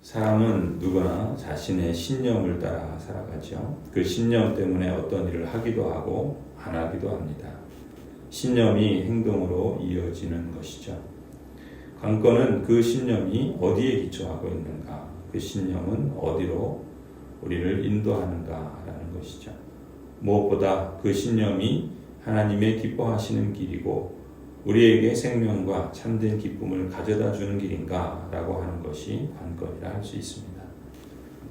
사람은 누구나 자신의 신념을 따라 살아가죠. 그 신념 때문에 어떤 일을 하기도 하고 안 하기도 합니다. 신념이 행동으로 이어지는 것이죠. 관건은 그 신념이 어디에 기초하고 있는가, 그 신념은 어디로 우리를 인도하는가라는 것이죠. 무엇보다 그 신념이 하나님의 기뻐하시는 길이고 우리에게 생명과 참된 기쁨을 가져다 주는 길인가라고 하는 것이 관건이라 할 수 있습니다.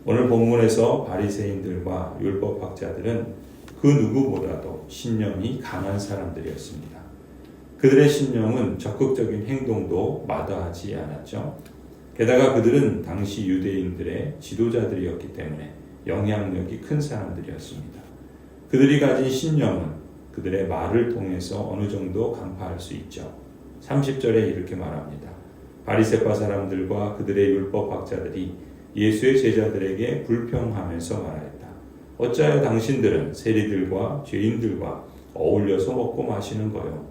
오늘 본문에서 바리새인들과 율법학자들은 그 누구보다도 신념이 강한 사람들이었습니다. 그들의 신념은 적극적인 행동도 마다하지 않았죠. 게다가 그들은 당시 유대인들의 지도자들이었기 때문에 영향력이 큰 사람들이었습니다. 그들이 가진 신념은 그들의 말을 통해서 어느 정도 간파할 수 있죠. 30절에 이렇게 말합니다. 바리새파 사람들과 그들의 율법학자들이 예수의 제자들에게 불평하면서 말하였다. 어찌하여 당신들은 세리들과 죄인들과 어울려서 먹고 마시는 거요?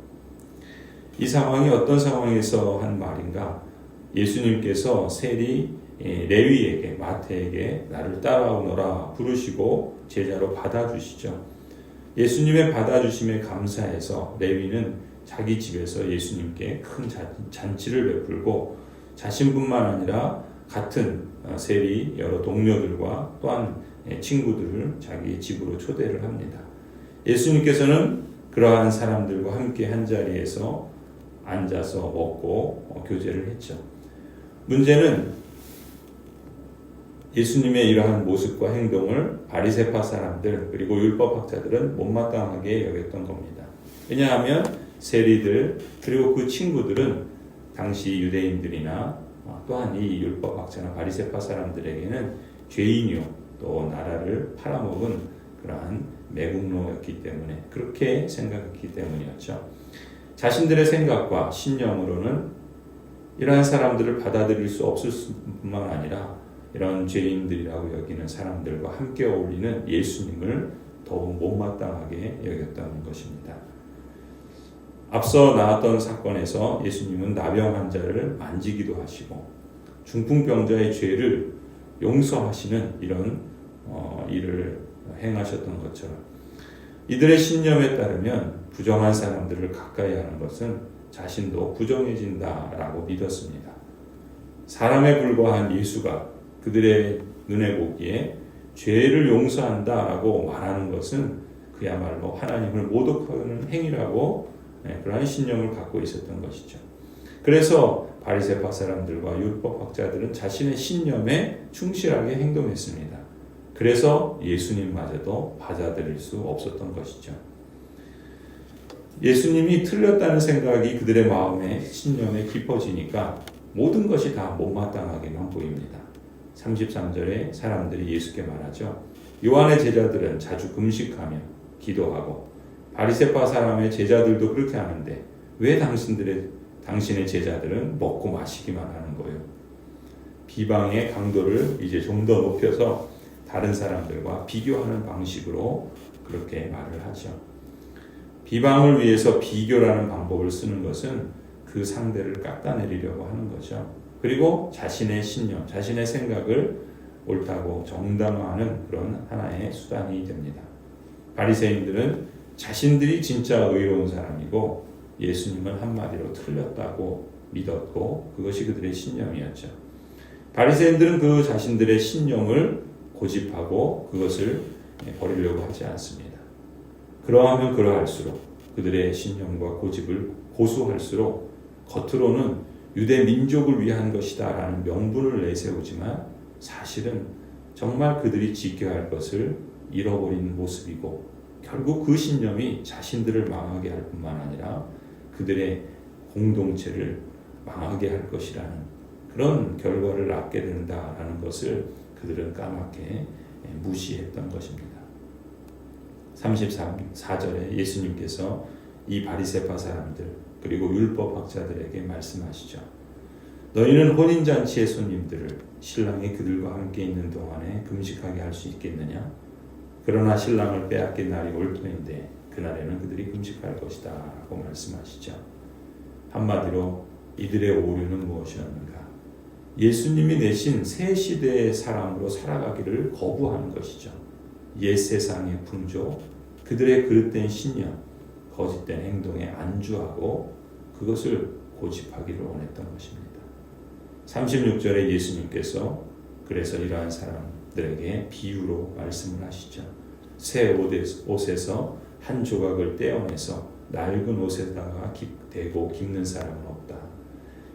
이 상황이 어떤 상황에서 한 말인가? 예수님께서 세리 레위에게 마태에게 나를 따라오너라 부르시고 제자로 받아주시죠. 예수님의 받아주심에 감사해서 레위는 자기 집에서 예수님께 큰 잔치를 베풀고 자신뿐만 아니라 같은 세리 여러 동료들과 또한 친구들을 자기 집으로 초대를 합니다. 예수님께서는 그러한 사람들과 함께 한 자리에서 앉아서 먹고 교제를 했죠. 문제는 예수님의 이러한 모습과 행동을 바리새파 사람들 그리고 율법학자들은 못마땅하게 여겼던 겁니다. 왜냐하면 세리들 그리고 그 친구들은 당시 유대인들이나 또한 이 율법학자나 바리새파 사람들에게는 죄인이요 또 나라를 팔아먹은 그러한 매국노였기 때문에 그렇게 생각했기 때문이었죠. 자신들의 생각과 신념으로는 이러한 사람들을 받아들일 수 없을 뿐만 아니라 이런 죄인들이라고 여기는 사람들과 함께 어울리는 예수님을 더욱 못마땅하게 여겼다는 것입니다. 앞서 나왔던 사건에서 예수님은 나병 환자를 만지기도 하시고 중풍병자의 죄를 용서하시는 이런 일을 행하셨던 것처럼 이들의 신념에 따르면 부정한 사람들을 가까이 하는 것은 자신도 부정해진다라고 믿었습니다. 사람에 불과한 예수가 그들의 눈에 보기에 죄를 용서한다라고 말하는 것은 그야말로 하나님을 모독하는 행위라고 그러한 신념을 갖고 있었던 것이죠. 그래서 바리새파 사람들과 율법학자들은 자신의 신념에 충실하게 행동했습니다. 그래서 예수님마저도 받아들일 수 없었던 것이죠. 예수님이 틀렸다는 생각이 그들의 마음에 신념에 깊어지니까 모든 것이 다 못마땅하게만 보입니다. 33절에 사람들이 예수께 말하죠. 요한의 제자들은 자주 금식하며 기도하고 바리새파 사람의 제자들도 그렇게 하는데 왜 당신의 제자들은 먹고 마시기만 하는 거예요? 비방의 강도를 이제 좀 더 높여서 다른 사람들과 비교하는 방식으로 그렇게 말을 하죠. 비방을 위해서 비교라는 방법을 쓰는 것은 그 상대를 깎아내리려고 하는 거죠. 그리고 자신의 신념, 자신의 생각을 옳다고 정당화하는 그런 하나의 수단이 됩니다. 바리새인들은 자신들이 진짜 의로운 사람이고 예수님은 한마디로 틀렸다고 믿었고 그것이 그들의 신념이었죠. 바리새인들은 그 자신들의 신념을 고집하고 그것을 버리려고 하지 않습니다. 그러하면 그러할수록 그들의 신념과 고집을 고수할수록 겉으로는 유대 민족을 위한 것이다 라는 명분을 내세우지만 사실은 정말 그들이 지켜야 할 것을 잃어버린 모습이고 결국 그 신념이 자신들을 망하게 할 뿐만 아니라 그들의 공동체를 망하게 할 것이라는 그런 결과를 낳게 된다라는 것을 그들은 까맣게 무시했던 것입니다. 34절에 예수님께서 이 바리새파 사람들 그리고 율법학자들에게 말씀하시죠. 너희는 혼인잔치의 손님들을 신랑이 그들과 함께 있는 동안에 금식하게 할 수 있겠느냐? 그러나 신랑을 빼앗긴 날이 올 터인데 그날에는 그들이 금식할 것이다 라고 말씀하시죠. 한마디로 이들의 오류는 무엇이었는가? 예수님이 내신 새 시대의 사람으로 살아가기를 거부하는 것이죠. 옛 세상의 풍조, 그들의 그릇된 신념, 거짓된 행동에 안주하고 그것을 고집하기를 원했던 것입니다. 36절에 예수님께서 그래서 이러한 사람들에게 비유로 말씀을 하시죠. 새 옷에서 한 조각을 떼어내서 낡은 옷에다가 대고 깁는 사람은 없다.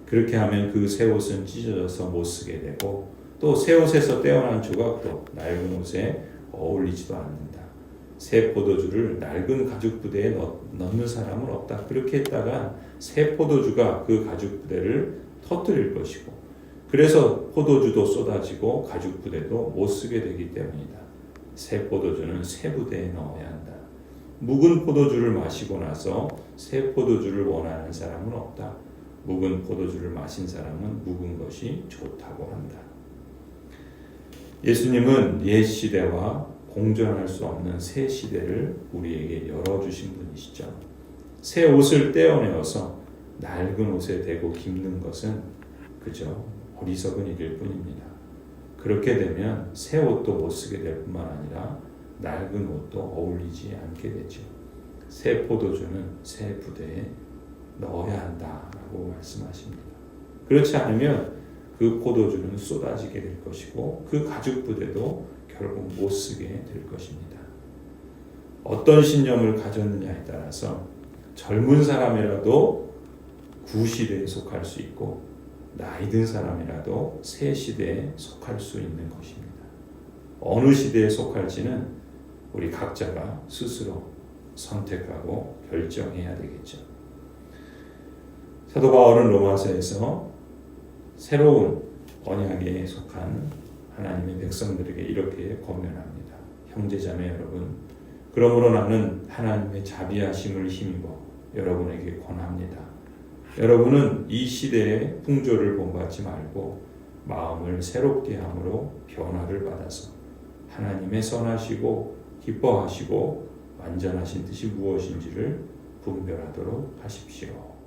그렇게 하면 그 새 옷은 찢어져서 못 쓰게 되고 또 새 옷에서 떼어난 조각도 낡은 옷에 어울리지도 않는다. 새 포도주를 낡은 가죽 부대에 넣는 사람은 없다. 그렇게 했다가 새 포도주가 그 가죽 부대를 터뜨릴 것이고 그래서 포도주도 쏟아지고 가죽 부대도 못 쓰게 되기 때문이다. 새 포도주는 새 부대에 넣어야 한다. 묵은 포도주를 마시고 나서 새 포도주를 원하는 사람은 없다. 묵은 포도주를 마신 사람은 묵은 것이 좋다고 한다. 예수님은 옛 시대와 공존할 수 없는 새 시대를 우리에게 열어주신 분이시죠. 새 옷을 떼어내어서 낡은 옷에 대고 깁는 것은 그저 어리석은 일일 뿐입니다. 그렇게 되면 새 옷도 못 쓰게 될 뿐만 아니라 낡은 옷도 어울리지 않게 되죠. 새 포도주는 새 부대에 넣어야 한다라고 말씀하십니다. 그렇지 않으면 그 포도주는 쏟아지게 될 것이고 그 가죽 부대도 결국 못 쓰게 될 것입니다. 어떤 신념을 가졌느냐에 따라서 젊은 사람이라도 구시대에 속할 수 있고 나이 든 사람이라도 새 시대에 속할 수 있는 것입니다. 어느 시대에 속할지는 우리 각자가 스스로 선택하고 결정해야 되겠죠. 사도 바울은 로마서에서 새로운 언약에 속한 하나님의 백성들에게 이렇게 권면합니다. 형제자매 여러분, 그러므로 나는 하나님의 자비하심을 힘입어 여러분에게 권합니다. 여러분은 이 시대의 풍조를 본받지 말고 마음을 새롭게 함으로 변화를 받아서 하나님의 선하시고 기뻐하시고 완전하신 뜻이 무엇인지를 분별하도록 하십시오.